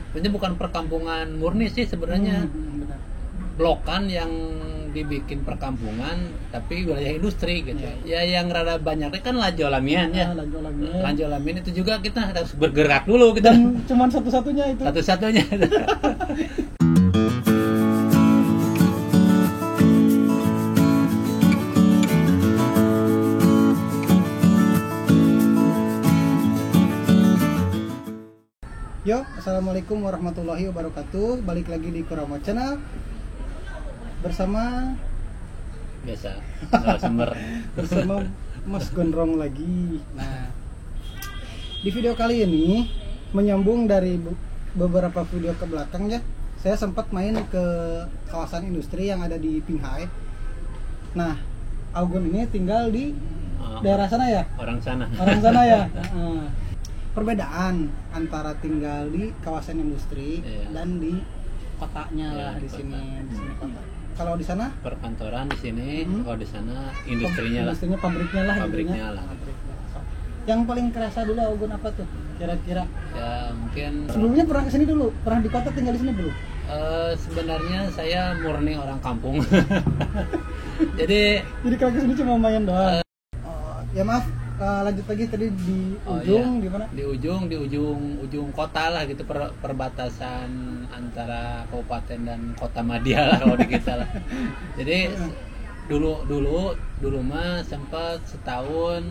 Ini bukan perkampungan murni sih sebenarnya. Blokan yang dibikin perkampungan tapi wilayah industri gitu. Ya yang rada banyaknya kan Lanjolamian ya. Lanjolamian itu juga kita harus bergerak dulu gitu. Dan cuman satu-satunya itu. Satu-satunya. Yo, assalamualaikum warahmatullahi wabarakatuh. Balik lagi di Kurama Channel bersama biasa narasumber bersama Mas Gondrong lagi. Nah, di video kali ini menyambung dari beberapa video ke belakang ya. Saya sempat main ke kawasan industri yang ada di Pinghai. Nah, Augun ini tinggal di daerah sana ya? Orang sana Ya. Perbedaan antara tinggal di kawasan industri dan di kotanya lah di sini kota. Kalau di sana perkantoran, di sini kalau di sana industrinya pabriknya lah. Yang paling kerasa dulu Augun apa tuh kira-kira? Ya mungkin sebelumnya pernah kesini dulu, pernah di kota, tinggal di sini belum? Sebenarnya saya murni orang kampung. jadi kalau kesini cuma main doang. Ya maaf, lanjut lagi tadi di ujung di mana? Di ujung kota lah gitu, perbatasan antara kabupaten dan kota Madya lah kalau di kita lah. Jadi dulu mah sempat setahun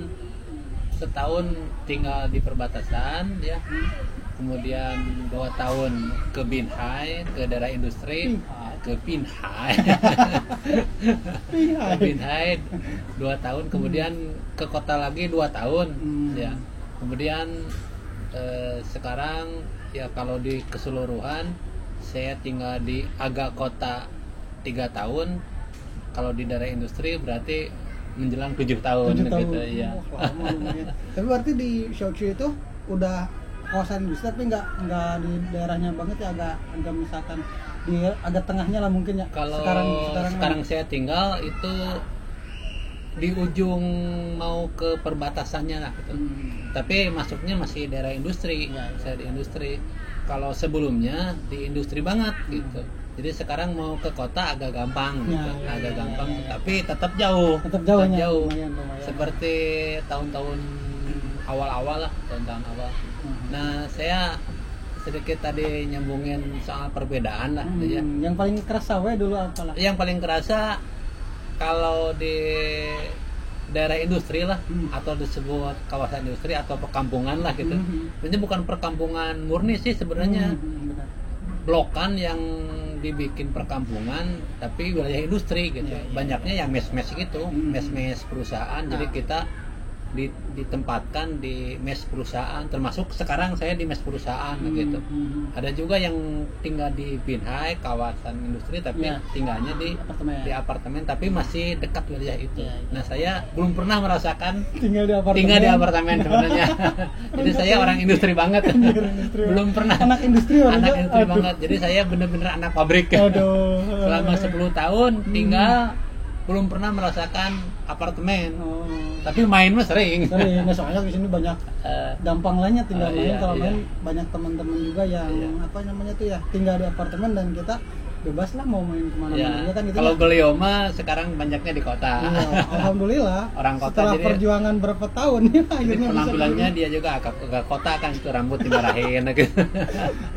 tinggal di perbatasan ya. Kemudian 2 tahun ke Binhai, ke daerah industri, ke Binhai. Ke Binhai 2 tahun, kemudian ke kota lagi 2 tahun ya. Kemudian sekarang ya kalau di keseluruhan saya tinggal di agak kota 3 tahun. Kalau di daerah industri berarti menjelang 7 tahun gitu ya. Tapi berarti di Shaoxi itu udah kawasan industri tapi nggak di daerahnya banget ya, agak misalkan di agak tengahnya lah mungkin ya. Kalau sekarang saya tinggal itu di ujung mau ke perbatasannya lah gitu. Tapi masuknya masih daerah industri. Saya di industri. Kalau sebelumnya di industri banget gitu. Jadi sekarang mau ke kota agak gampang gitu. Tapi tetap jauh. Lumayan. Seperti tahun-tahun awal-awal lah, tahun-tahun awal. Nah, saya sedikit tadi nyambungin soal perbedaan lah ya. Yang paling kerasa dulu apalah? Yang paling kerasa kalau di daerah industri lah, atau disebut kawasan industri atau perkampungan lah gitu. Ini bukan perkampungan murni sih sebenarnya. Blokan yang dibikin perkampungan tapi wilayah industri gitu. Banyaknya yang mes-mes gitu, mes-mes perusahaan. Jadi kita ditempatkan di mes perusahaan, termasuk sekarang saya di mes perusahaan gitu. Ada juga yang tinggal di Binhai, kawasan industri, tapi tinggalnya di apartemen tapi masih dekat wilayah itu. Nah, saya belum pernah merasakan tinggal di apartemen sebenarnya. Jadi saya orang industri banget. Belum pernah anak industri banget. Jadi saya benar-benar anak pabrik. Selama 10 tahun tinggal belum pernah merasakan apartemen. Tapi main mah sering. Nah, soalnya di sini banyak gampang lainnya tinggal main. Kalau main banyak teman-teman juga yang tinggal di apartemen dan kita bebas lah mau main kemana-mana kan gitu. Kalau beliau mah sekarang banyaknya di kota. Alhamdulillah. Orang kota. Setelah jadi, perjuangan berapa tahun akhirnya penampilannya dia juga agak kota kan, itu rambut dimarahin gitu.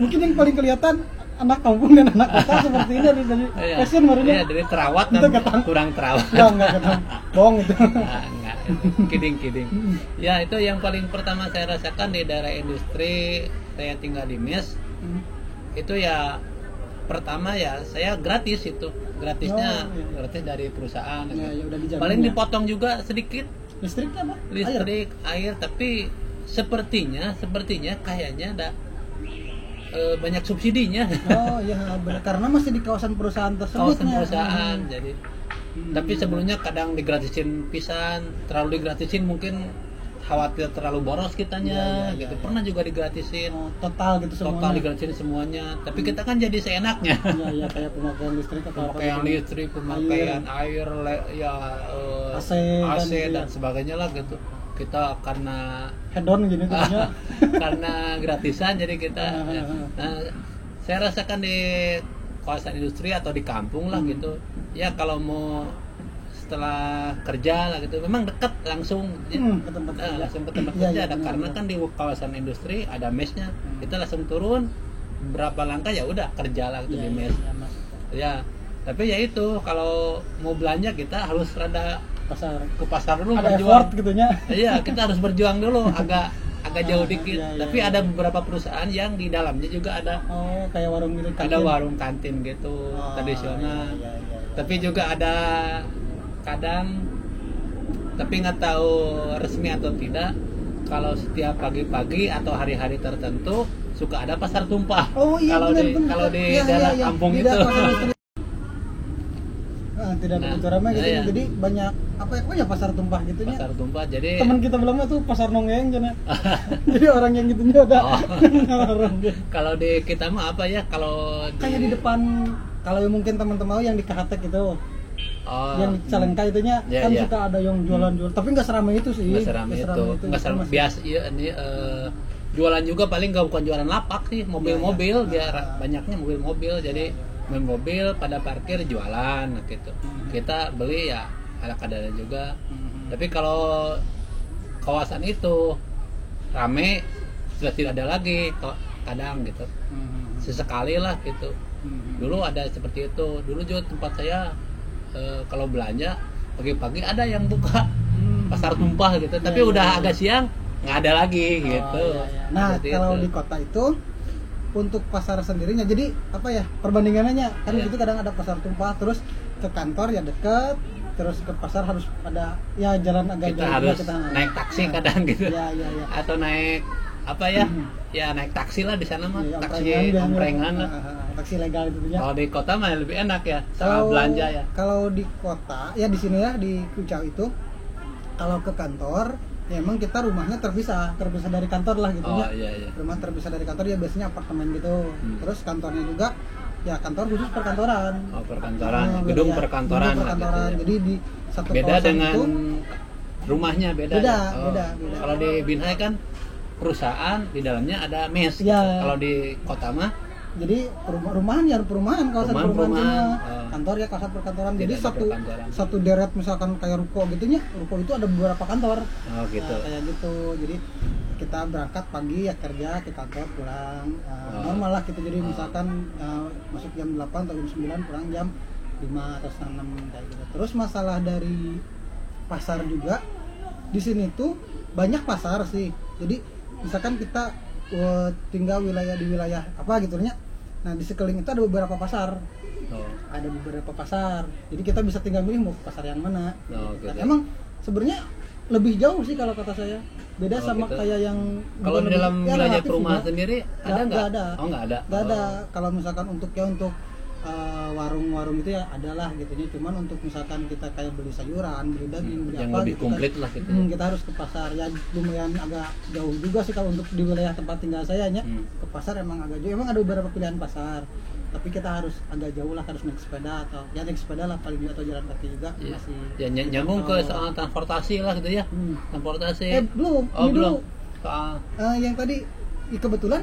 Mungkin yang paling kelihatan anak kampung dan anak kota seperti ini dari fashion barunya. Iya, dari terawat dan kurang terawat. Enggak ketang. Bohong itu. Enggak. Kidding. Ya, itu yang paling pertama saya rasakan di daerah industri. Saya tinggal di mes. Itu ya pertama ya saya gratis itu. Gratisnya gratis dari perusahaan. Paling dipotong juga sedikit. Listriknya apa? Listrik, air, tapi sepertinya kayaknya ada banyak subsidinya. Oh iya benar, karena masih di kawasan perusahaan tersebut. Jadi tapi sebelumnya kadang digratisin pisan, terlalu digratisin mungkin khawatir terlalu boros kitanya gitu. Pernah juga digratisin total gitu semuanya. Total digratisin semuanya. Tapi kita kan jadi seenaknya. Iya kayak pemakaian listrik, pemakaian air, AC dan sebagainya lah gitu. kita karena hedon gini tentunya. karena gratisan jadi kita nah, saya rasakan di kawasan industri atau di kampung lah gitu ya, kalau mau setelah kerja lah gitu memang dekat langsung ke tempat kerja. Langsung ke tempat Iya, kerja iya, ada, benar, karena benar. kan di kawasan industri ada mesnya, kita langsung turun berapa langkah ya udah kerja lah gitu Iya, di iya, mes iya, masuk ke ya. Tapi ya itu kalau mau belanja kita harus rada pasar. ke pasar dulu Ada berjuang. effort gitunya. Iya, kita harus berjuang dulu agak jauh dikit. Iya, iya, Tapi iya. ada beberapa perusahaan yang di dalamnya juga ada Oh, kayak warung gitu. ada warung kantin gitu tradisional. Iya, iya, iya. Tapi juga ada kadang, tapi nggak tahu resmi atau tidak, kalau setiap pagi-pagi atau hari-hari tertentu suka ada pasar tumpah. Oh iya, Kalau benar, di benar. kalau di Iya, daerah iya, iya. kampung Di itu. daerah pasar industri. Tidak Nah, begitu ramai gitu. iya. Jadi banyak apa ya, pokoknya pasar tumpah gitunya. Pasar tumpah jadi Teman kita belumnya tuh pasar nongeng jana. Jadi orang yang gitunya ada. Oh. Orang gitu. kalau di kita mah apa ya, kalau Kayak di depan, kalau yang mungkin teman-teman tahu yang di Kahatek itu, oh, yang di Calengka itunya Iya, kan iya. suka ada yang jualan-jualan, tapi nggak seramai itu sih. nggak seramai itu, nggak seramai Masih- biasa. Iya, ini jualan juga paling nggak, bukan jualan lapak sih, mobil-mobil Iya, iya. biar banyaknya mobil-mobil, jadi mobil pada parkir jualan gitu. Kita beli ya ala kadarnya juga. Tapi kalau kawasan itu rame sudah tidak ada lagi kok, kadang gitu sesekali lah gitu. Dulu ada seperti itu, dulu juga tempat saya kalau belanja pagi-pagi ada yang buka pasar tumpah gitu, tapi Iya, udah iya. agak siang nggak ada lagi gitu. Oh, iya, iya. Nah, Seperti kalau itu. di kota itu untuk pasar sendirinya, jadi apa ya perbandingannya kan Iya. gitu, kadang ada pasar tumpah, terus ke kantor ya deket, terus ke pasar harus ada ya jalan agak kita jauh harus juga naik taksi kadang gitu, ya ya ya atau naik apa ya, ya naik taksi lah di sana mah, Iya, taksi biasanya. omprengan lah. Taksi legal gitu ya. Kalau di kota mah lebih enak ya, salah belanja ya. Kalau di kota ya di sini ya di Kucau itu, kalau ke kantor ya emang kita rumahnya terpisah dari kantor lah gitu Oh ya. iya iya. Rumah terpisah dari kantor ya biasanya apartemen gitu. Terus kantornya juga ya kantor khusus perkantoran. Oh perkantoran, Nah, gedung ya, perkantoran, gedung lah gitu perkantoran. ya. Jadi di satu Beda kawasan dengan itu rumahnya beda. Beda, ya? Oh. beda. Kalau di Binhai kan perusahaan di dalamnya ada mes. Ya. Kalau di kota mah jadi perumahan ya perumahan kawasan perumahan Perumahan. semua. Oh. Kantor ya kawasan perkantoran. Jadi Tidak ada satu perkantoran. satu deret misalkan kayak ruko gitunya, ruko itu ada beberapa kantor. oh gitu. Nah, kayak gitu. Jadi kita berangkat pagi ya kerja ke kantor, pulang normal lah gitu. Jadi misalkan masuk jam 8 atau jam 9, pulang jam 5 atau setengah 6 kayak gitu. Terus masalah dari pasar juga di sini tuh banyak pasar sih. Jadi misalkan kita tinggal di wilayah apa gitu nya. Nah, di sekeliling itu ada beberapa pasar. Oh. Ada beberapa pasar. Jadi kita bisa tinggal milih mau ke pasar yang mana. Oh, Dan gitu. emang sebenarnya lebih jauh sih kalau kata saya. Beda Oh, sama gitu. kayak yang Kalau bukan di dalam lebih- ya, wilayah relatif perumahan juga. sendiri ada nggak? Nggak ada. Oh nggak ada. Nggak ada. Oh. Kalau misalkan untuk warung-warung itu ya adalah gitu. Cuman untuk misalkan kita kayak beli sayuran, beli daging, beli Yang apa lebih gitu komplit kan, lah gitu. kita harus ke pasar. Ya lumayan agak jauh juga sih kalau untuk di wilayah tempat tinggal saya nya. Ke pasar emang agak jauh. Emang ada beberapa pilihan pasar. Tapi kita harus agak jauh lah, harus naik sepeda atau ya naik sepeda lah paling atau jalan kaki juga Iya. masih. Ya nyambung ke soal transportasi lah gitu ya. Transportasi. Belum. Oh Ini belum. dulu. Soal Yang tadi kebetulan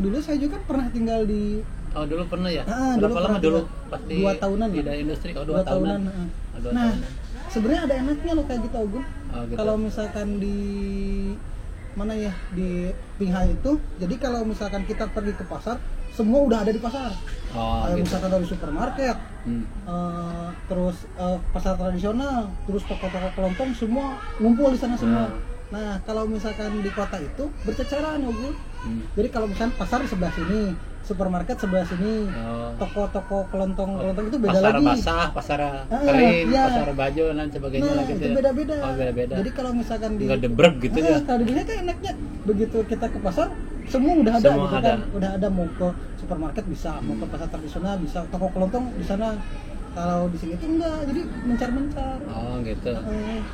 dulu saya juga kan pernah tinggal di oh dulu pernah ya. dulu Berapa lama pernah dulu? tinggal. Pasti 2 tahunan di ya? daerah industri. Oh 2 2 tahunan. heeh. Oh, 2 Nah, tahunan. sebenarnya ada enaknya loh kayak gitu, Ogun. Oh, gitu. Kalau misalkan di mana ya, di Pinghai itu, jadi kalau misalkan kita pergi ke pasar, semua udah ada di pasar. Oh Kayak gitu. misalkan dari supermarket, terus pasar tradisional, terus toko-toko kelontong, semua ngumpul di sana semua. Nah, kalau misalkan di kota itu berceceran, Ogun. Jadi kalau misalkan pasar di sebelah sini, supermarket sebelah sini, Oh. toko-toko kelontong itu beda Pasar lagi. basah, pasar kering, iya. pasar baju dan sebagainya Nah, lah gitu itu ya. beda-beda. Oh, beda-beda. Jadi kalau misalkan di Nggak debrek gitu ya. Kalau di dunia kan enaknya begitu kita ke pasar semua udah ada Semua gitu ada. kan. Udah ada, mau ke supermarket bisa, mau ke pasar tradisional bisa, toko kelontong di sana. Kalau di sini tuh enggak, jadi mencar-mencar. Oh gitu.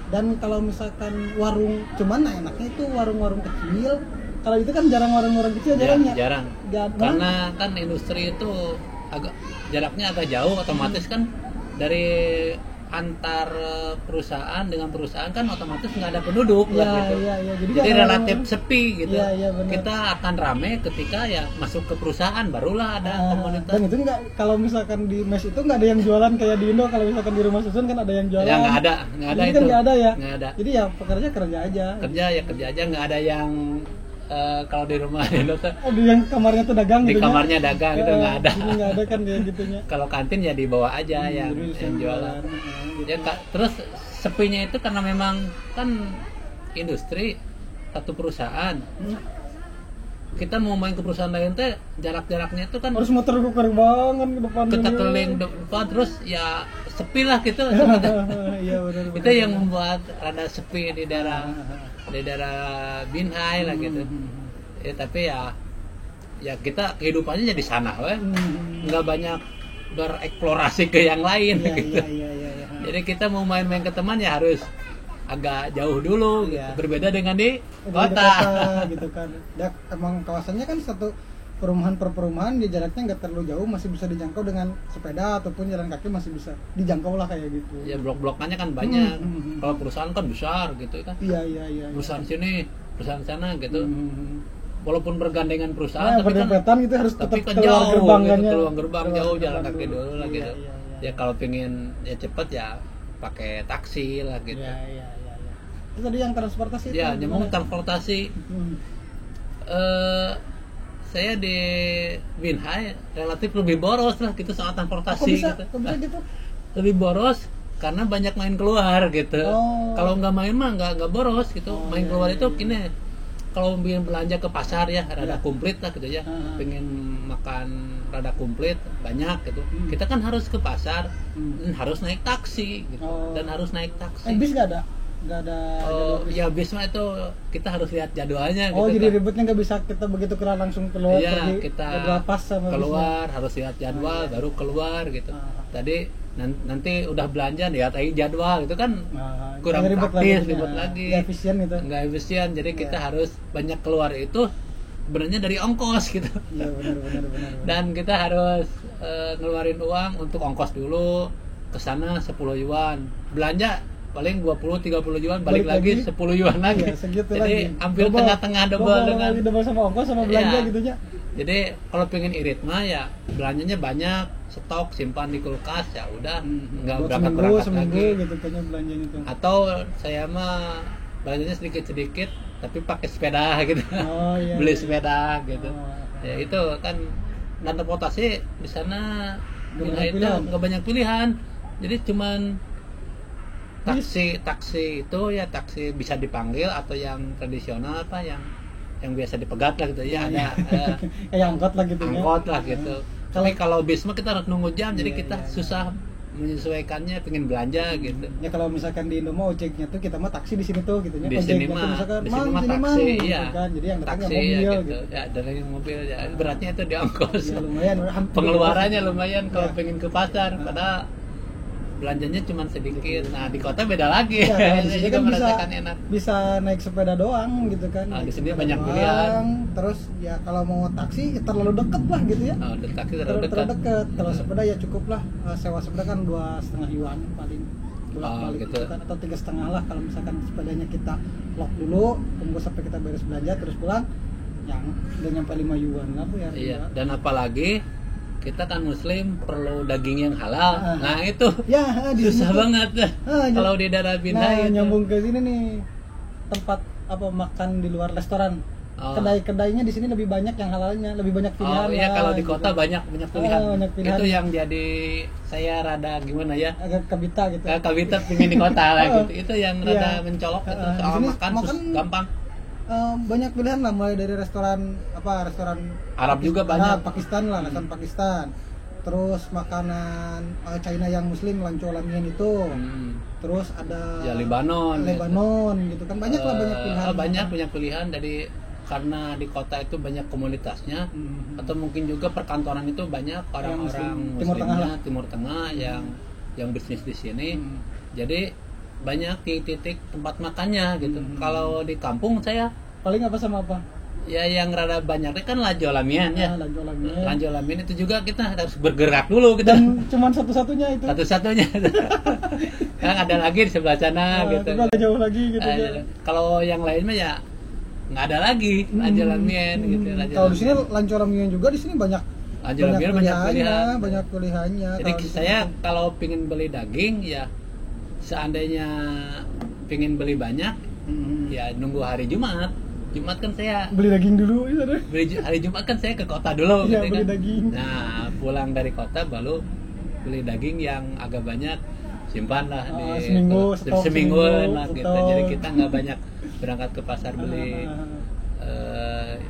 Dan kalau misalkan warung, cuman nah enaknya itu warung-warung kecil. Kalau itu kan jarang warung-warung kecil, jarang ya. Jarang. Jarang. Karena kan industri itu agak jaraknya agak jauh, otomatis kan dari antar perusahaan dengan perusahaan kan otomatis nggak ada penduduk lah gitu. Iya. Jadi nggak relatif rame. sepi gitu. Iya, benar. Kita akan rame ketika ya masuk ke perusahaan barulah ada komunitas. Dan itu nggak, kalau misalkan di mes itu nggak ada yang jualan kayak di Indo. Kalau misalkan di rumah susun kan ada yang jualan. Ya nggak ada Ini itu. kan nggak ada ya. Nggak ada. Jadi ya pekerja kerja aja. Kerja aja nggak ada yang kalau di rumah itu tuh Ada yang kamarnya tuh dagang. di gitu ya. kamarnya dagang gitu nggak ada. Ini nggak ada kan kayak gitunya. Kalau kantin ya dibawa aja yang Jadi jualan. gitu. Ya terus sepinya itu karena memang kan industri satu perusahaan. Kita mau main ke perusahaan lain teh jarak-jaraknya itu kan Harus muter banget ke depan. kita dulu. keliling depan terus ya sepi lah gitu. Iya benar. Itu yang membuat rada sepi di daerah Binhai lah gitu. Ya tapi ya kita kehidupannya jadi sana weh. Nggak banyak bereksplorasi ke yang lain gitu. Iya. Jadi kita mau main-main ke teman ya harus agak jauh dulu gitu. Iya. Berbeda dengan di Di kota. gitu kan. Dan emang kawasannya kan satu perumahan per perumahan, di jaraknya nggak terlalu jauh, masih bisa dijangkau dengan sepeda ataupun jalan kaki, masih bisa dijangkau lah kayak gitu. Ya blok-blokannya kan banyak. Hmm. Kalau perusahaan kan besar gitu kan. Iya. Perusahaan sini, perusahaan sana gitu. Hmm. Walaupun bergandengan perusahaan Nah, tapi kan berdempetan gitu harus tapi tetap kan keluar jauh gerbang gitu, kan ya. keluar gerbang jauh jalan kaki dulu. dulu lah gitu. Iya. Ya kalau pengen ya cepet ya pakai taksi lah gitu. Iya. Itu tadi yang transportasi Ya itu nyambung gimana? transportasi. Saya di Binhai relatif lebih boros lah gitu soal transportasi gitu. Kok bisa gitu? Lebih boros karena banyak main keluar gitu. Oh. Kalau nggak main mah nggak boros gitu. Oh, Main iya, keluar iya, itu iya. gini. Kalau ingin belanja ke pasar ya rada Iya. komplit lah gitu ya. Pengen makan rada komplit banyak gitu. Kita kan harus ke pasar dan harus naik taksi gitu. Oh. Dan harus naik taksi. Bis nggak ada? Nggak ada. Oh, jalur bis. ya bis mah itu kita harus lihat jadwalnya Oh, gitu. jadi kan. ribetnya nggak bisa kita begitu keluar langsung keluar Iya, pergi kita pas sama keluar harus lihat jadwal baru keluar gitu. Tadi nanti udah belanja lihat lagi jadwal itu kan kurang praktis, ribet lagi. Nggak efisien gitu. Nggak efisien, jadi kita harus banyak keluar itu sebenarnya dari ongkos gitu. Iya benar. Dan kita harus ngeluarin uang untuk ongkos dulu ke sana 10 yuan. Belanja paling 20-30 yuan, balik lagi 10 yuan lagi. Iya, segitu Jadi lagi. hampir tengah-tengah double dengan double sama ongkos sama belanja Iya. gitu ya. Jadi kalau pengen irit mah ya belanjanya banyak, stok simpan di kulkas ya udah nggak Buat berangkat seminggu lagi. gitu kayaknya belanjanya tuh. Atau saya mah belanjanya sedikit tapi pakai sepeda gitu. Oh, iya, Beli iya. sepeda gitu. Oh. Ya itu kan dan transportasi di sana Nggak Binhai banyak itu pilihan. nggak banyak pilihan. Jadi cuman taksi itu ya taksi bisa dipanggil atau yang tradisional apa yang biasa dipegat lah gitu ya ada Kayak angkot lah gitu ya. angkot lah gitu. Tapi kalau bis mah kita harus nunggu jam jadi kita susah menyesuaikannya pengen belanja gitu. Ya kalau misalkan di Indo mah ojeknya tuh kita mah taksi di sini tuh gitu ya. Di sini mah taksi iya. Kan. Jadi yang datang taksi mobil ya, gitu. Ya dari mobil ya beratnya itu di ongkos. Ya lumayan Pengeluarannya lumayan kalau Ya. pengen ke pasar padahal belanjanya cuma sedikit. Nah di kota beda lagi. Ya, kalau di Saya sini juga kan bisa merasakan enak. bisa naik sepeda doang gitu kan. Nah, Naik di sini sepeda banyak doang. pilihan. Terus ya kalau mau taksi ya terlalu deket lah gitu ya. Oh, dari taksi Terlalu terlalu dekat. dekat. Kalau sepeda ya cukup lah, sewa sepeda kan 2,5 yuan paling bolak-balik gitu. gitu kan, atau 3,5 lah kalau misalkan sepedanya kita lock dulu, tunggu sampai kita beres belanja terus pulang, yang udah nyampe 5 yuan lah tuh ya. Iya, dan apalagi kita kan muslim perlu daging yang halal. Nah, itu Ya, di susah sini tuh, banget. Kalau di daerah Binhai itu. nyambung ke sini nih, tempat apa makan di luar restoran. Oh. Kedai-kedainya di sini lebih banyak yang halalnya, lebih banyak pilihan. Oh iya, lah, kalau di gitu. kota banyak pilihan. Banyak pilihan. Itu yang jadi saya rada gimana ya? Agak kabita gitu. Kakak Bita pengen di kota lah gitu. Itu yang rada Iya. mencolok itu Di soal sini makan gampang. Banyak pilihan lah, mulai dari restoran Arab juga banyak. Pakistan lah, restoran Pakistan. Terus makanan China yang muslim, lanco-lamian itu. Terus ada Ya Lebanon gitu kan, banyak lah, banyak pilihan. banyak pilihan dari karena di kota itu banyak komunitasnya atau mungkin juga perkantoran itu banyak orang-orang Timur Tengah muslimnya lah. Timur Tengah yang bisnis di sini. Jadi banyak titik tempat makannya gitu. Kalau di kampung saya Paling apa sama apa? Ya yang rada banyaknya kan Lanjo Lamian ya. Lanjo Lamian. Lanjo Lamian itu juga kita harus bergerak dulu kita. Dan cuman satu-satunya itu. Satu-satunya. Kan ada lagi di sebelah sana gitu. Tapi ada jauh lagi gitu ya. Kalau yang lain mah ya nggak ada lagi Lanjo Lamian gitu. Kalau di sini Lanjo Lamian juga di sini banyak banyak pilihan. Banyak pilihannya. Jadi saya kalau pingin beli daging ya seandainya pingin beli banyak ya nunggu hari Jumat kan saya beli daging dulu ya deh. Hari Jumat kan saya ke kota dulu iya, gitu beli kan. daging. Nah pulang dari kota baru beli daging yang agak banyak, simpan lah di seminggu lah gitu. Jadi kita nggak banyak berangkat ke pasar beli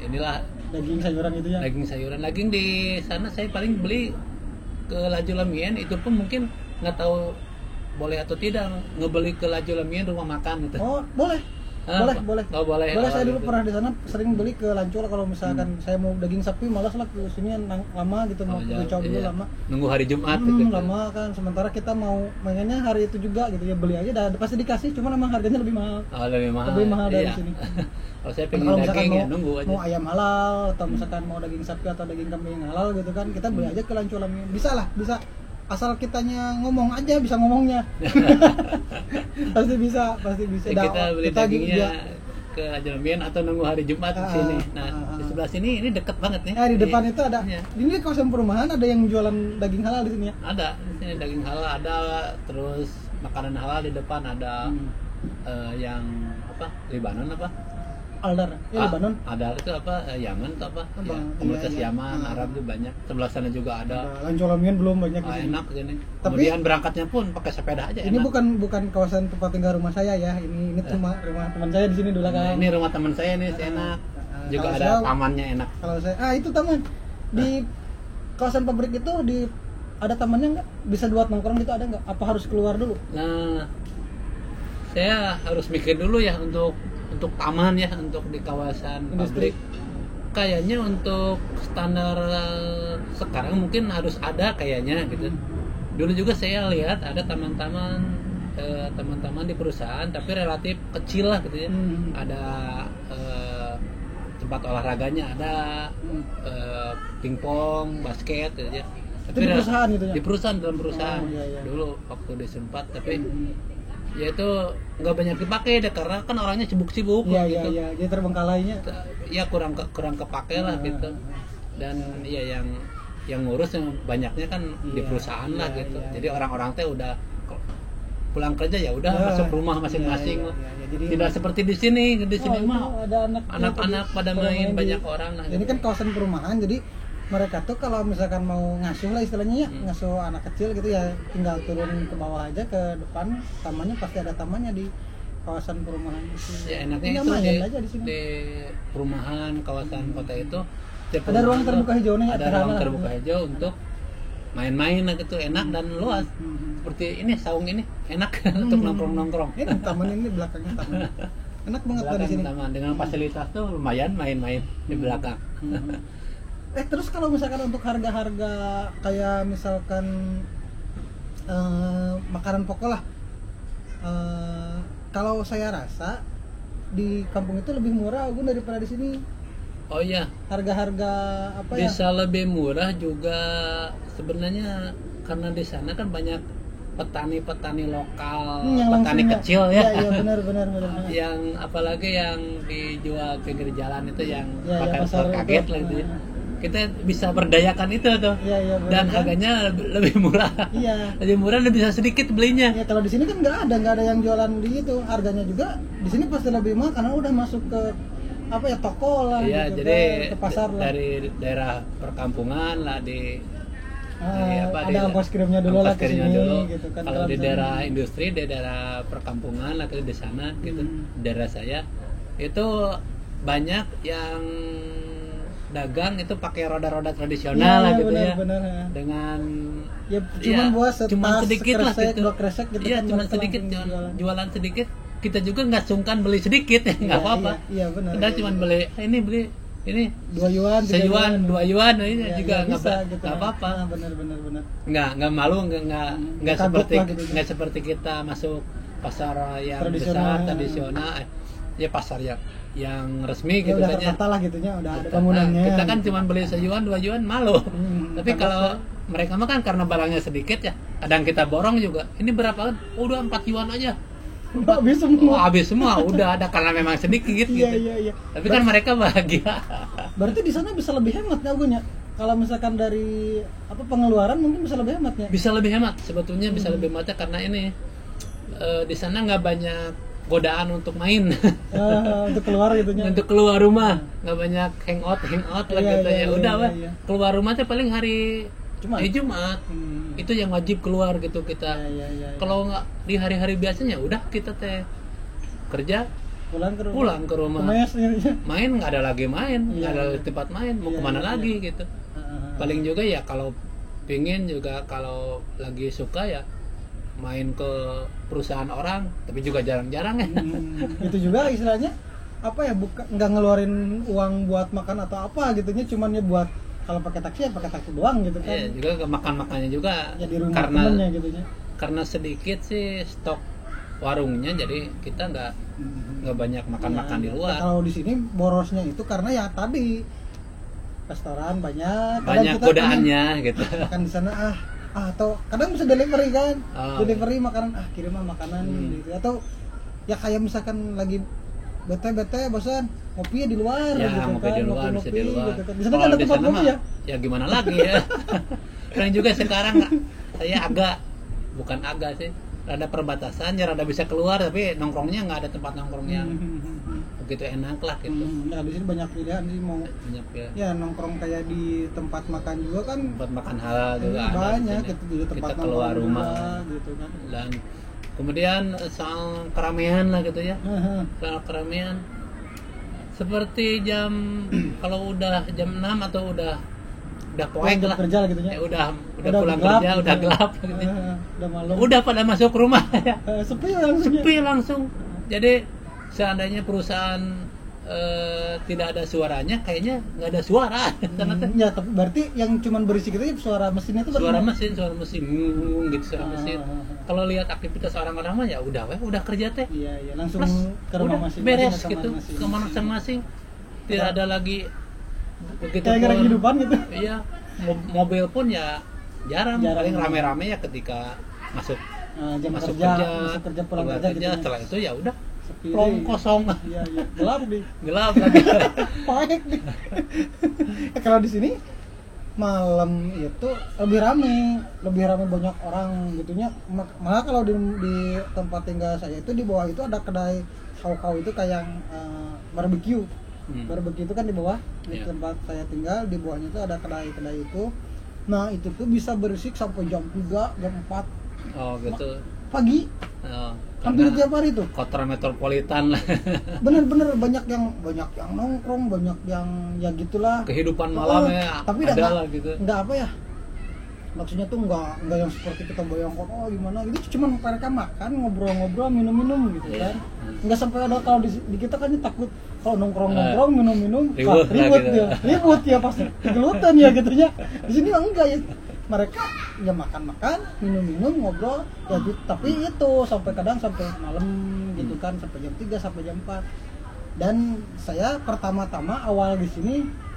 inilah daging sayuran itu ya. Daging di sana saya paling beli ke Lanjo Lamian, itu pun mungkin nggak tahu boleh atau tidak ngebeli ke Lanjo Lamian rumah makan gitu. Oh boleh. Boleh. Oh, boleh. Saya dulu pernah di sana sering beli ke Lanco kalau misalkan saya mau daging sapi malas lah ke sini lama gitu mau coba dulu lama. Nunggu hari Jumat gitu. Lama kan sementara kita mau pengennya hari itu juga gitu ya beli aja pasti dikasih cuma emang harganya lebih mahal. Lebih mahal dari sini. Kalau saya pengen daging ya nunggu aja. Mau ayam halal atau misalkan mau daging sapi atau daging kambing yang halal gitu kan kita beli aja ke Lanco Lamian. Bisa asal kitanya ngomong aja bisa ngomongnya. pasti bisa ya, kita beli dagingnya ke Lanjo Lamian atau nunggu hari Jumat di sini. Nah di sebelah sini ini deket banget nih. Di depan itu ada ini kawasan perumahan ada yang jualan daging halal di sini ya. Ada di sini daging halal ada, terus makanan halal di depan ada. Yang apa Libanon apa Aldar ya Libanon ada itu apa Yaman atau apa ya, komunitas Yaman Arab itu banyak, sebelah sana juga ada. Lanjo Lamian belum banyak di sini. Enak ini. Kemudian berangkatnya pun pakai sepeda aja. Ini enak. bukan kawasan tempat tinggal rumah saya ya, ini rumah teman saya di sini dulu kan. Ini rumah teman saya nih enak. Juga ada tamannya enak. Kalau saya itu taman di kawasan pabrik itu ada tamannya nggak? Bisa buat nongkrong gitu ada nggak? Apa harus keluar dulu? Nah saya harus mikir dulu ya untuk taman ya, untuk di kawasan pabrik. Kayaknya untuk standar sekarang mungkin harus ada kayaknya gitu. Dulu juga saya lihat ada taman-taman di perusahaan tapi relatif kecil lah gitu ya. Ada tempat olahraganya, ada pingpong, basket gitu ya. Itu di perusahaan gitu ya? Di dalam perusahaan. Iya. Dulu waktu di Sempat tapi ya itu nggak banyak dipakai deh karena kan orangnya sibuk-sibuk gitu. Iya, dia terbengkalainya. Ya kurang kepake lah gitu. Dan ya yang ngurus yang banyaknya kan di perusahaan lah gitu. Jadi orang-orang teh udah pulang kerja ya udah masuk rumah masing-masing. Jadi tidak seperti di sini mah ada anak-anak pada main banyak orang lah. Ini kan kawasan perumahan jadi mereka tuh kalau misalkan mau ngasuh lah istilahnya ya, ngasuh anak kecil gitu ya tinggal turun ke bawah aja ke depan, tamannya pasti ada tamannya di kawasan perumahan itu. Ya enaknya itu di perumahan kawasan kota itu ada ruang terbuka hijaunya. Ada ruang terbuka hijau untuk main-main gitu, enak dan luas. Seperti ini saung ini enak untuk nongkrong-nongkrong. Ini taman ini belakangnya taman. Enak banget di sini. Taman dengan fasilitas tuh lumayan main-main di belakang. Terus kalau misalkan untuk harga-harga kayak misalkan makanan pokok lah, kalau saya rasa di kampung itu lebih murah Gun daripada di sini. Oh iya. Harga-harga apa ya? Bisa lebih murah juga sebenarnya karena di sana kan banyak petani-petani lokal, petani kecil ya. Iya benar. Yang apalagi yang dijual pinggir jalan itu yang pasar kaget lah itu. Kita bisa berdayakan itu tuh. Iya, dan harganya lebih murah. Iya. Lebih murah dan bisa sedikit belinya. Ya kalau di sini kan nggak ada yang jualan di itu. Harganya juga di sini pasti lebih mahal karena udah masuk ke toko lah. Iya, gitu, jadi ke pasar dari daerah perkampungan lah ada ongkos kirimnya dulu lah ke sini gitu kan. Kalau di daerah industri, di daerah perkampungan atau di sana gitu, daerah saya itu banyak yang dagang itu pakai roda-roda tradisional lah gitu bener. Dengan cuman buat cuman sedikit lah gitu. Kresek gitu kan. Cuman sedikit jualan sedikit. Kita juga nggak sungkan beli sedikit ya, nggak apa-apa. Iya benar. Kita cuman beli ini 2 yuan, 3 yuan, 2 yuan ini juga nggak apa-apa. Benar. Nggak malu, nggak seperti kita masuk pasar yang besar tradisional. Ya pasar yang yang resmi Ya gitu udah kan ya. tertata lah gitunya, udah ada Nah, bangunannya. kita kan cuma beli sejuan 2 juan malu. Tapi karena kalau mereka mah kan karena barangnya sedikit ya, kadang kita borong juga. Ini berapa kan? Oh, udah 4 yuan aja. habis Oh, semua. habis semua udah ada karena memang sedikit gitu. Iya iya iya. Tapi kan mereka bahagia. Berarti di sana bisa lebih hemat ya Gun ya? Kalau misalkan dari apa pengeluaran mungkin bisa lebih hemat ya? Bisa lebih hemat sebetulnya, bisa lebih hemat karena ini di sana nggak banyak godaan untuk main. Untuk keluar gitunya. Untuk keluar rumah nggak banyak hangout lah Iya, gitu iya, ya. iya, Udah iya, weh, iya. keluar rumah tuh paling hari Jumat. Jumat. Hmm. Itu yang wajib keluar gitu kita. Iya, iya, iya, iya. Kalau nggak di hari-hari biasanya udah kita teh kerja pulang ke rumah. Kemes, ya. Main nggak ada lagi main, Iya, nggak ada iya. tempat main, mau Iya, kemana iya, lagi iya. gitu. Paling juga ya kalau pingin juga kalau lagi suka ya main ke perusahaan orang, tapi juga jarang-jarang ya. Itu juga istilahnya apa ya, bukan nggak ngeluarin uang buat makan atau apa gitunya, cuman ya buat kalau pakai taksi ya pakai taksi doang gitu kan. Iya, juga ke makan-makannya juga Ya di rumah karena temennya gitunya. karena sedikit sih stok warungnya, jadi kita nggak banyak makan-makan Ya, di luar. Kalau di sini borosnya itu karena ya tadi restoran banyak, kadang Banyak kita godaannya gitu. makan di sana atau kadang bisa delivery kan, Oh. delivery makanan kirim makanan gitu, atau ya kayak misalkan lagi bete bosan ngopi di luar Ya, gitu ngopi kan, di luar, bisa ngopi-ngopi di luar. gitu kan. Di sana Kalau kan ada di tempat sana ngopi mah, ya. ya gimana lagi ya. Dan juga sekarang saya agak, bukan agak sih, rada perbatasan ya, rada bisa keluar tapi nongkrongnya nggak ada tempat nongkrong yang begitu enak lah gitu. Ya di sini banyak pilihan sih, mau Banyak ya. ya nongkrong kayak di tempat makan juga kan Tempat makan halal juga ada di banyak sini. gitu, di tempat Kita keluar nongkrong rumah juga, gitu kan. dan kemudian soal keramaian lah gitu ya. Soal keramaian seperti jam kalau udah jam 6 atau udah poek Pulang lah. kerja lah gitunya. Ya, udah Udah pulang gelap kerja, gitu udah ya. gelap gitu. Udah malam. Udah pada masuk rumah ya. Sepi langsung. Sepi langsung. Jadi seandainya perusahaan tidak ada suaranya, kayaknya nggak ada suara. Ya, tapi berarti yang cuman berisik itu suara mesinnya itu suara mesin gitu, suara mesin. Ah. Kalau lihat aktivitas orang-orang mah ya udah kerja teh. Iya, langsung Plus, ke rumah udah masing-masing beres atau gitu, masing-masing. ke masing-masing. Tidak ada lagi begitu Kayak gara kehidupan gitu. Iya, mobil pun ya jarang. Paling Jarang. rame-rame ya ketika masuk Jam masuk kerja pulang kerja gitu. setelah itu ya udah Sepi plong deh. kosong. Iya, gelap nih. Gelap lagi. Paek nih. Kalau di sini malam itu lebih rame banyak orang gitunya. Malah kalau di tempat tinggal saya itu di bawah itu ada kedai kau itu kayak barbecue. Barbecue itu kan di bawah di Iya. tempat saya tinggal, di bawahnya itu ada kedai itu. Nah, itu tuh bisa berisik sampai jam 3, jam 4 Oh gitu. pagi. Oh, Hampir karena tiap hari tuh. kota metropolitan lah. Bener-bener banyak yang nongkrong, banyak yang ya gitulah. Kehidupan malam ya Tapi ada nggak- lah gitu. nggak apa ya, maksudnya tuh nggak yang seperti kita bayangkan gimana gitu, cuman mereka makan, ngobrol-ngobrol, minum-minum gitu Iya. kan. Nggak sampai ada, kalau di kita kan takut kalau nongkrong minum-minum Ribut lah ribut gitu. ya, ribut ya pasti gelutan ya gitunya. Di sini mah enggak ya, mereka ya makan, minum-minum, ngobrol ya gitu. Tapi itu kadang sampai malam gitu kan, sampai jam 3 sampai jam 4. Dan saya pertama-tama awal di sini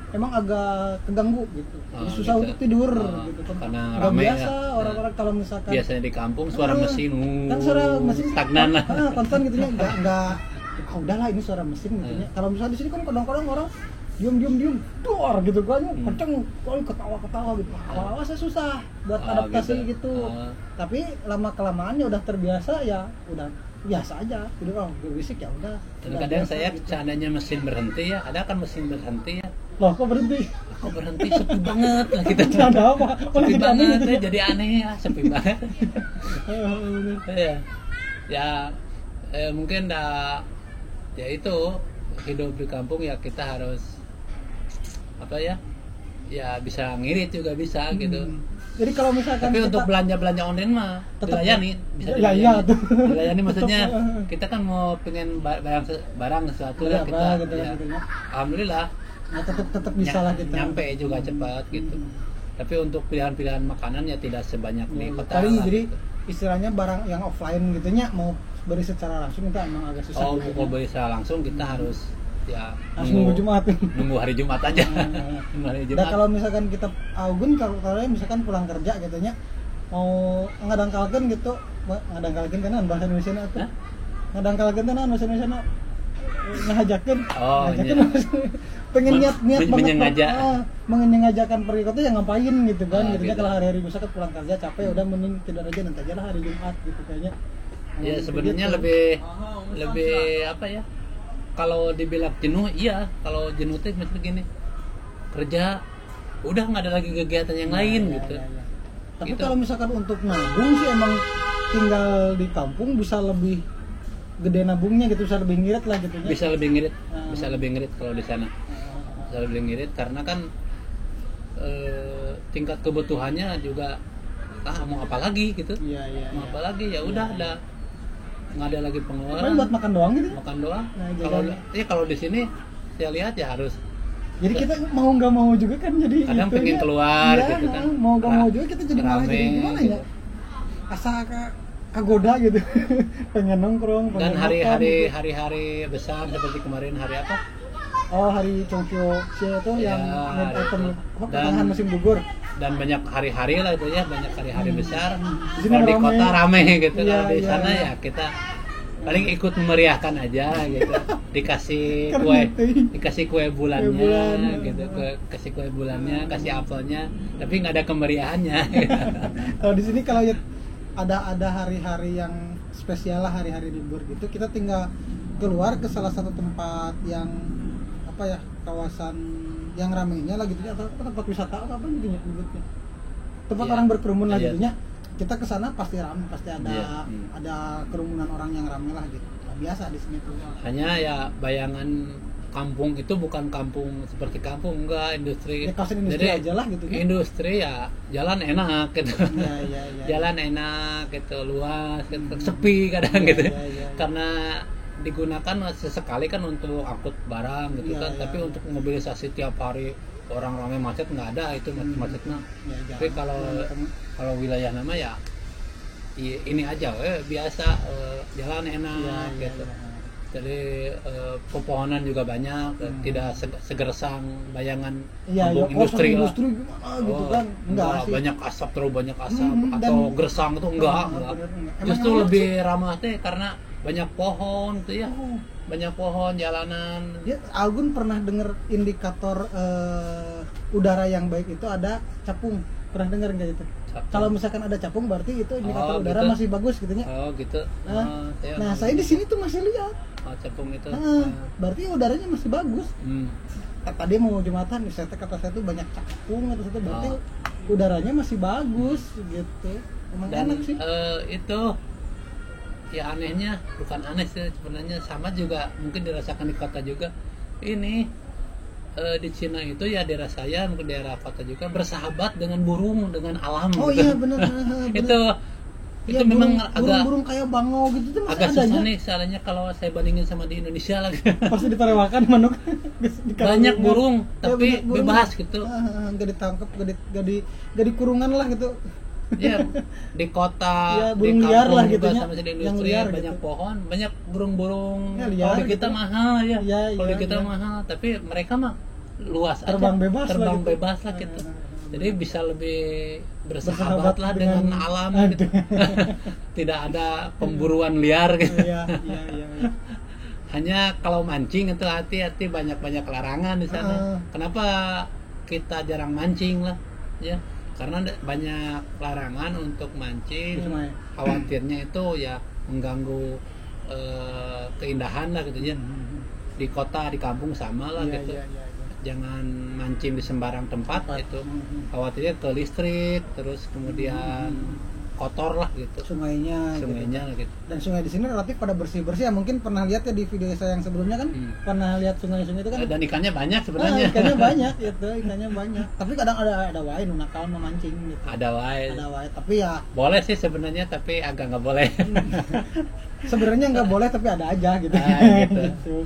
emang agak keganggu gitu. Jadi susah gitu. untuk tidur Oh, gitu kan. karena Nggak rame biasa ya. orang-orang kalau misalkan Biasanya di kampung suara mesin kan suara mesin stagnan lah. konstan gitu ya, enggak udahlah ini suara mesin gitu ya. Kalau misalnya di sini kan kadang-kadang orang diem dor gitu kan, kenceng ketawa gitu. Awal-awal saya susah buat Oh, adaptasi gitu. gitu. Tapi lama kelamaan ya udah terbiasa, ya udah biasa aja. Jadi berisik ya udah. Dan Udah kadang biasa saya gitu. seandainya mesin berhenti ya, ada kan mesin berhenti ya. Loh, kok berhenti? Kok berhenti sepi banget lah kita. Nggak ada apa? Sepi Lagi banget gitu ya, jadi aneh ya, sepi banget. Ya mungkin ya itu hidup di kampung ya, kita harus apa ya bisa ngirit juga bisa gitu. Jadi kalau misalkan Tapi kita, untuk belanja online mah Tetap dilayani, bisa ya, iya, tuh. dilayani maksudnya Tetap, kita kan mau pengen barang sesuatu Beli ya apa kita gitu kan, ya, gitu ya. alhamdulillah ya, tetap bisa lah kita nyampe juga cepat gitu. Tapi untuk pilihan-pilihan makanan ya tidak sebanyak di kota Paling lah, jadi gitu. istilahnya barang yang offline gitunya mau beli secara langsung itu emang agak susah Oh, gitu. mau beli secara langsung kita harus ya Langsung nunggu Jumat. nunggu hari Jumat aja. Nunggu hari Nah Jumat. kalau misalkan kita Augun kalau misalkan pulang kerja katanya mau ngadangkalkeun gitu, ngadangkalkeun kan bahasa Indonesia na atuh. Hah? Ngadangkalkeun teh naon bahasa Indonesia na ngajakeun. Oh, Ngajakeun iya. pengen niat banget menyengaja. menyengajakan pergi kota ya ngapain gitu kan. Ah, Jadinya gitu. kalau hari-hari misalkan pulang kerja capek udah mending tidur aja nanti aja lah hari Jumat gitu kayaknya. Ya Gitu. sebenarnya lebih apa ya? Kalau dibilang jenuh, iya. Kalau jenuh tuh misalnya gini, kerja udah nggak ada lagi kegiatan yang lain Ya, gitu. ya, ya. Tapi Gitu. kalau misalkan untuk nabung sih emang tinggal di kampung bisa lebih gede nabungnya gitu, bisa lebih ngirit lah gitu. Bisa lebih ngirit, Ah. bisa lebih ngirit kalau di sana. Bisa lebih ngirit karena kan tingkat kebutuhannya juga mau apa lagi gitu. Iya iya. Mau apa lagi ya udah ada nggak ada lagi Paling pengeluaran. buat makan doang gitu. Makan doang. Nah, Kalau jajan. kalau di sini saya lihat ya harus Jadi kita mau nggak mau juga kan jadi kadang itu pengen ya. keluar Iya, gitu kan. mau nggak mau juga kita jadi malah jadi Rame, gimana gitu. ya? Asa kagoda gitu. Pengen nongkrong, pengen Dan makan, hari-hari gitu. hari-hari besar seperti kemarin hari apa? Oh hari Chongqio itu Ya, yang main item itu. apa, Dan- pertengahan musim gugur. Dan banyak hari-hari lah itu ya, banyak hari-hari besar. Di sini Kalau di rame. kota rame gitu, Iya, kalau di iya, sana iya. ya kita paling ikut memeriahkan aja gitu. Dikasih Karena kue, itu. dikasih kue bulannya Kue bulan. gitu, kasih kue bulannya, kasih apelnya, tapi nggak ada kemeriahannya. Kalau di sini kalau ya ada hari-hari yang spesial lah, hari-hari libur gitu, kita tinggal keluar ke salah satu tempat yang apa ya, kawasan yang ramainya lah gitu ya, atau tempat wisata atau apa gitu ya nyebutnya. Tempat Iya. orang berkerumun lah Iya. gitu ya. Kita ke sana pasti ramai, pasti ada Iya. ada kerumunan orang yang ramai lah gitu. Nah, biasa di sini tuh. Hanya ya bayangan kampung itu bukan kampung seperti kampung, enggak industri. Ya kawasan industri aja lah gitu ya. Industri ya jalan enak gitu. Iya, iya, iya. Jalan enak gitu, luas gitu, sepi kadang Iya, gitu. iya, iya. Karena digunakan sesekali kan untuk angkut barang gitu Iya, kan, iya, tapi iya. untuk mobilisasi tiap hari orang ramai macet nggak ada itu macetnya. Ya, Tapi jalan. kalau wilayah nama ya ini aja biasa, jalan enak Iya, iya, gitu. iya. Jadi pepohonan juga banyak, tidak segersang bayangan Iya, kampung ya, industri lah. industri gimana gitu Oh, kan. Enggak sih. banyak asap, terlalu banyak asap Dan- atau gersang itu enggak. bener, enggak. Emang Justru enak lebih ramah teh karena banyak pohon tuh ya. Oh. Banyak pohon, jalanan. Ya, Algun pernah dengar indikator udara yang baik itu ada capung. Pernah dengar nggak itu? Capung. Kalau misalkan ada capung berarti itu indikator Oh, udara gitu. masih bagus gitu ya. Oh gitu. Nah, saya di sini tuh masih lihat. Capung itu. Berarti udaranya masih bagus. Hmm. Tadi mau Jumatan, kata saya tuh banyak capung atau sesuatu, berarti Oh. udaranya masih bagus gitu. Emang Dan enak sih. itu ya anehnya, bukan aneh sih sebenarnya, sama juga mungkin dirasakan di kota juga. Ini di Cina itu ya daerah saya, mungkin daerah kota juga bersahabat dengan burung, dengan alam. Oh gitu. iya benar. itu memang agak burung kayak bangau gitu tuh masih agak adanya. susah nih soalnya kalau saya bandingin sama di Indonesia lagi. Pasti diparewakan manuk. Banyak burung tapi banyak burung. bebas gitu. Gak ditangkap, gak di kurungan lah gitu. Ya di kota, Ya, di burung liar kampung lah juga gitunya. sama di Yang industri liar banyak gitu. pohon, banyak burung-burung. Ya, liar Kalau di kita gitu. mahal ya. Iya, Kalau di iya, kita iya. mahal, tapi mereka mah luas Terbang aja. bebas lah Terbang gitu. bebas lah gitu. Jadi bisa lebih bersahabat Bersahabat lah dengan alam gitu. Tidak ada pemburuan liar gitu. Iya, iya, iya. Hanya kalau mancing itu hati-hati, banyak-banyak larangan di sana. Ah. Kenapa kita jarang mancing lah ya? Karena banyak larangan untuk mancing. Di sungai. Khawatirnya itu ya mengganggu keindahan lah gitu ya. Di kota, di kampung sama lah Iya, gitu. iya, iya, iya. Jangan mancing di sembarang tempat itu. Khawatirnya ke listrik, terus kemudian kotor lah gitu. Sungainya Sungainya gitu. lah gitu. Dan sungai di sini relatif pada bersih-bersih ya. Mungkin pernah lihat ya di video saya yang sebelumnya kan. Pernah lihat sungai-sungai itu kan. Dan ikannya banyak sebenarnya. Ikannya banyak gitu, ikannya banyak. Tapi kadang ada wae nu nakal memancing gitu. Ada wae. Ada wae, tapi ya Boleh sih sebenarnya, tapi agak nggak boleh. sebenarnya nggak boleh tapi ada aja gitu. Gitu.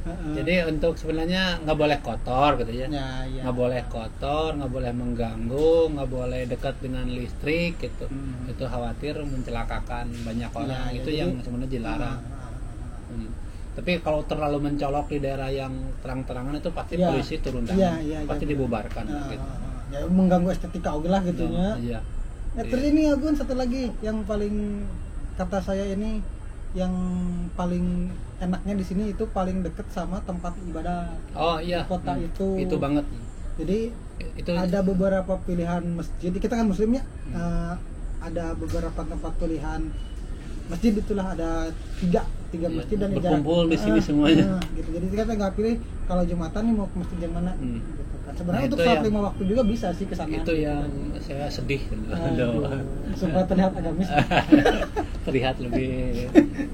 Jadi untuk sebenarnya nggak boleh kotor gitu ya. Ya, ya. Nggak boleh kotor, nggak boleh mengganggu, nggak boleh dekat dengan listrik gitu. Hmm. Itu khawatir mencelakakan banyak orang. Ya, Itu jadi- yang sebenarnya dilarang. Ah, ah, ah. Hmm. Tapi kalau terlalu mencolok di daerah yang terang-terangan itu pasti Iya. polisi turun tangan, Iya, pasti iya, dibubarkan. Gitu. Ya mengganggu estetika oke lah gitunya. Iya. Terus ini Agun satu lagi yang paling kata saya ini yang paling enaknya di sini itu paling deket sama tempat ibadah. Oh iya. Kota itu. Itu banget. Jadi Itu ada beberapa pilihan masjid. Kita kan muslim ya. Ada beberapa tempat pilihan masjid, itulah ada tiga masjid dan berkumpul di sini semuanya. Gitu. Jadi kita nggak pilih kalau Jumatan nih mau ke masjid yang mana. Gitu kan. Sebenarnya Nah, untuk itu sholat yang- 5 waktu juga bisa sih ke sana. Itu yang saya sedih. Supaya terlihat agamis. Terlihat lebih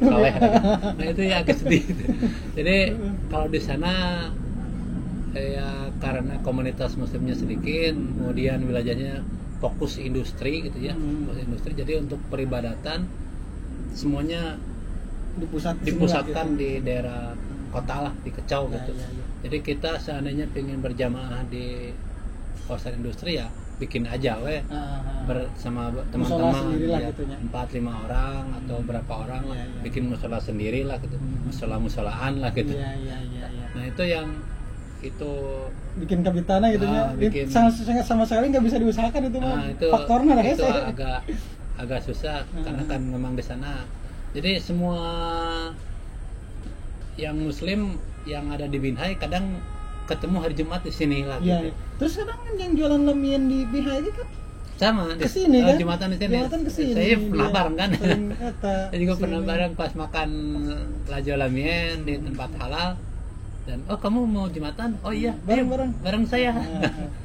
soleh. Nah itu yang agak sedih. Jadi kalau di sana ya karena komunitas muslimnya sedikit, kemudian wilayahnya fokus industri gitu ya, fokus industri. Jadi untuk peribadatan semuanya dipusatkan di daerah kota lah, di Kecau gitu. Ya. Jadi kita seandainya pengen berjamaah di kawasan industri ya bikin aja bersama teman-teman ya, 4-5 orang atau berapa orang lah, bikin musola sendiri lah gitu, musola-musolaan lah gitu. Nah itu yang itu bikin kabitana gitu nya. Sama sekali nggak bisa diusahakan itu mah. itu Faktornya itu agak susah karena kan memang di sana. Jadi semua yang muslim yang ada di Binhai kadang ketemu hari Jumat di sini lah gitu. Terus kadang kan yang jualan lemian di Binhai itu kan Sama kesini kan? Jumatan di sini. Jumatan kesini. Saya pernah bareng kan. Saya juga kesini. pernah bareng pas makan lajo lamien di tempat halal. Dan kamu mau Jumatan? Oh iya, bareng saya.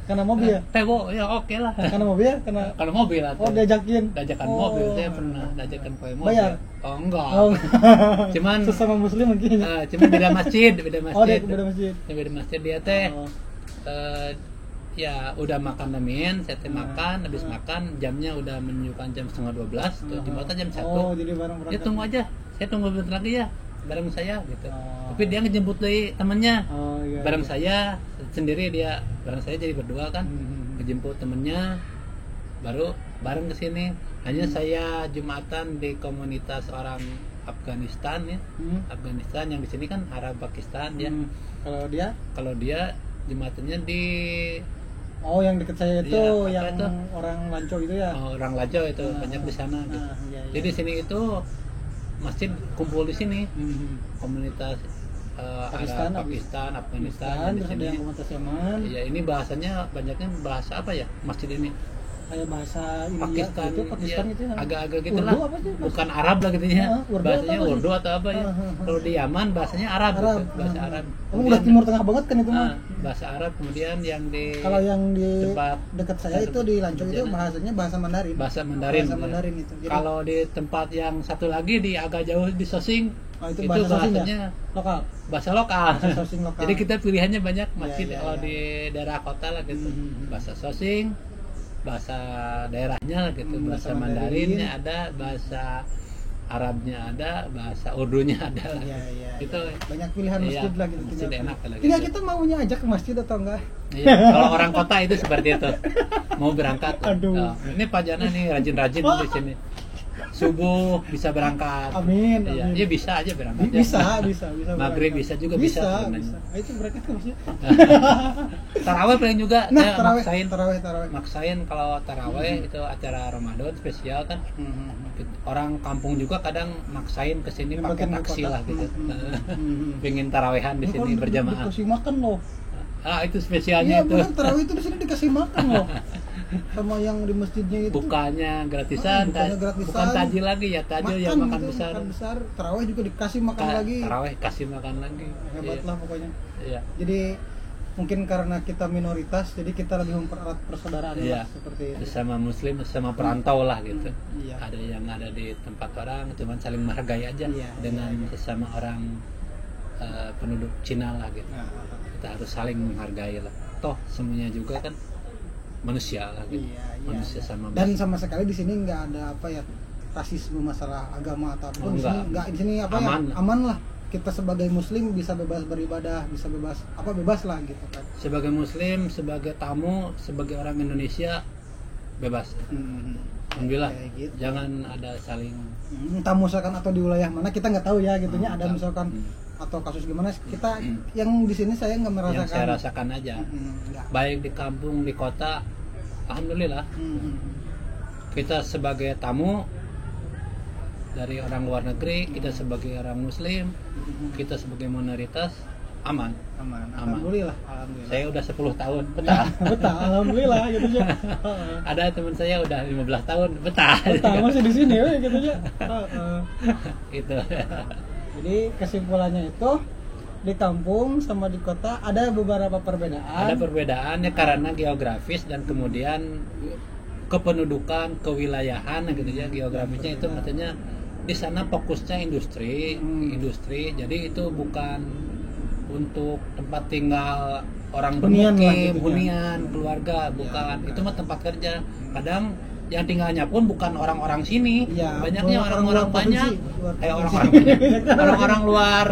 Karena mobil ya? Tewo, ya oke lah. Karena mobil ya? Kalau mobil atau diajakan mobil, saya pernah diajakan pakai mobil. Bayar? Oh enggak. Cuman sesama muslim mungkin. Cuma beda masjid. Beda masjid. Beda masjid dia teh. Ya udah makan lamin, saya teh makan, habis makan jamnya udah menunjukkan jam 11:30, tuh Jumatan jam 1. Jadi bareng berangkat. Ya tunggu aja, saya tunggu bentar lagi ya bareng saya gitu. Tapi dia ngejemput dari temennya. Bareng saya sendiri, dia bareng saya jadi berdua kan. Ngejemput temennya baru bareng ke sini. Hanya saya Jumatan di komunitas orang Afghanistan ya. Afghanistan yang di sini kan Arab Pakistan ya. Kalau dia Jumatannya di yang dekat saya itu ya, yang itu? orang Lanco itu ya. Orang Lajo itu banyak di sana gitu. Jadi di sini itu masjid kumpul di sini. Komunitas Arab, Pakistan, Afghanistan di sini. Ya ini bahasanya banyaknya bahasa apa ya masjid ini? Kayak bahasa India Pakistan ya, itu ya. Agak-agak gitulah. Bukan Arab lah gitu ya. Bahasanya Urdu atau apa ya. Kalau di Yaman bahasanya Arab. Gitu. Bahasa Arab. Udah Timur Tengah banget kan itu mah. Bahasa Arab, kemudian yang di kalau yang di tempat dekat saya itu di Lanco itu bahasanya bahasa Mandarin. Bahasa Mandarin itu. Jadi, kalau di tempat yang satu lagi di agak jauh di Sosing, itu bahasanya lokal. Bahasa lokal. Sosing lokal. Jadi kita pilihannya banyak masjid kalau di daerah kota lah gitu. Bahasa Sosing, bahasa daerahnya gitu, bahasa Mandarinnya ada, bahasa Arabnya ada, bahasa Urdunya ada. Itu banyak pilihan masjid lah gitu. Masjid enak lah gitu. Tinggal kita maunya ajak ke masjid atau enggak? Iya, kalau orang kota itu seperti itu. Mau berangkat. Aduh. Ini Pak Jana nih rajin-rajin di sini. Subuh bisa berangkat. Amin. Iya, bisa aja berangkat. Bisa. Maghrib bisa juga bisa. Itu berangkat ke masjid. Taraweh paling juga. Taraweh. Maksain kalau taraweh itu acara Ramadan spesial kan. Orang kampung juga kadang maksain ke sini pakai taksi lah gitu. Pengen tarawehan di sini berjamaah. Dikasih makan loh. Itu spesialnya itu. Iya, tarawih itu di sini dikasih makan loh. Sama yang di masjidnya itu. Bukanya gratisan. Bukan tajil lagi ya, tajil ya makan besar. Tarawih juga dikasih makan lagi. Tarawih kasih makan lagi. Hebat lah pokoknya. Iya. Jadi mungkin karena kita minoritas, jadi kita lebih mempererat persaudaraan seperti itu. Sesama muslim, sesama perantau lah gitu. Iya. Ada yang ada di tempat orang, cuman saling menghargai aja dengan sesama orang penduduk Cina lah gitu. Kita harus saling menghargai lah. Toh semuanya juga kan manusia lah gitu. Manusia sama manusia. Dan sama sekali di sini nggak ada apa ya rasisme masalah agama atau apapun. Di sini apa aman. Ya aman lah. Kita sebagai muslim bisa bebas beribadah, bisa bebas lah gitu kan. Sebagai muslim, sebagai tamu, sebagai orang Indonesia bebas. Alhamdulillah. Gitu. Jangan ada saling entah misalkan atau di wilayah mana kita nggak tahu ya gitunya. Ada misalkan atau kasus gimana kita yang di sini saya nggak merasakan. Yang saya rasakan aja. Baik di kampung, di kota, alhamdulillah. Kita sebagai tamu dari orang luar negeri, kita sebagai orang muslim, kita sebagai minoritas aman. Alhamdulillah. Saya udah 10 tahun betah. Betah, alhamdulillah gitu aja. Ada teman saya udah 15 tahun betah. Masih di sini ya gitu aja. Itu. Jadi kesimpulannya itu di kampung sama di kota ada beberapa perbedaan. Ada perbedaannya karena geografis dan kemudian kependudukan, kewilayahan gitu ya. Geografisnya itu maksudnya di sana fokusnya industri. Jadi itu bukan untuk tempat tinggal orang bermukim, hunian, keluarga, bukan. Itu mah tempat kerja. Kadang yang tinggalnya pun bukan orang-orang sini, banyaknya orang-orang banyak, orang-orang luar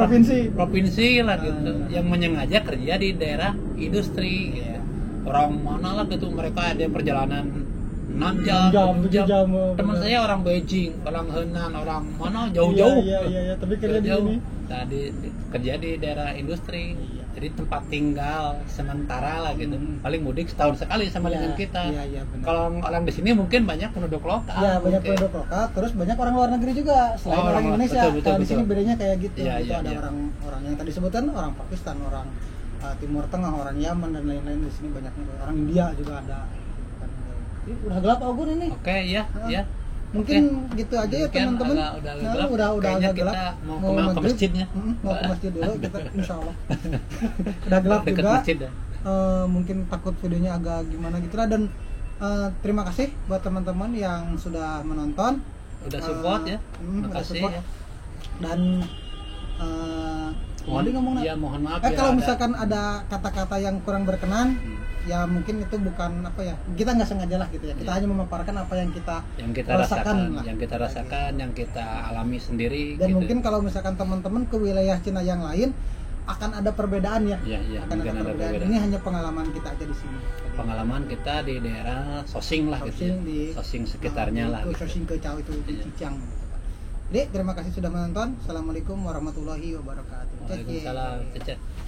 provinsi lah gitu, yang menyengaja kerja di daerah industri. Gitu. Orang mana lah gitu, mereka ada perjalanan 6 jam, 7 jam. Teman saya orang Beijing, orang Henan, orang mana jauh-jauh. Iya, tapi kerja di sini. Tadi kerja di daerah industri. Jadi tempat tinggal sementara lah gitu. Paling mudik setahun sekali sama dengan kita. Kalau orang di sini mungkin banyak penduduk lokal. Iya, banyak penduduk lokal, terus banyak orang luar negeri juga selain orang Indonesia. Betul. Di sini bedanya kayak gitu. Ada orang yang tadi sebutkan orang Pakistan, orang Timur Tengah, orang Yaman dan lain-lain. Di sini banyak orang India juga ada. Udah gelap Augun ini. Oke, ya. Mungkin gitu aja ya teman-teman. Udah agak gelap. Mau ke masjidnya. Mau ke masjid dulu kita insyaallah. Udah gelap juga. Mungkin takut videonya agak gimana gitu lah, dan terima kasih buat teman-teman yang sudah menonton. Udah support ya. Makasih ya. Dan mohon maaf ya, kalau misalkan ada kata-kata yang kurang berkenan, ya mungkin itu bukan kita nggak sengaja lah gitu ya, kita hanya memaparkan apa yang kita rasakan, yang kita alami sendiri. Dan gitu. Mungkin kalau misalkan teman-teman ke wilayah Cina yang lain akan ada perbedaan ya, akan ada perbedaan. Ini hanya pengalaman kita aja di sini. Pengalaman kita di daerah Sosing lah, Sosing sekitarnya lah. Sosing Kecau itu di Cicang. Jadi terima kasih sudah menonton. Assalamualaikum warahmatullahi wabarakatuh. Waalaikumsalam.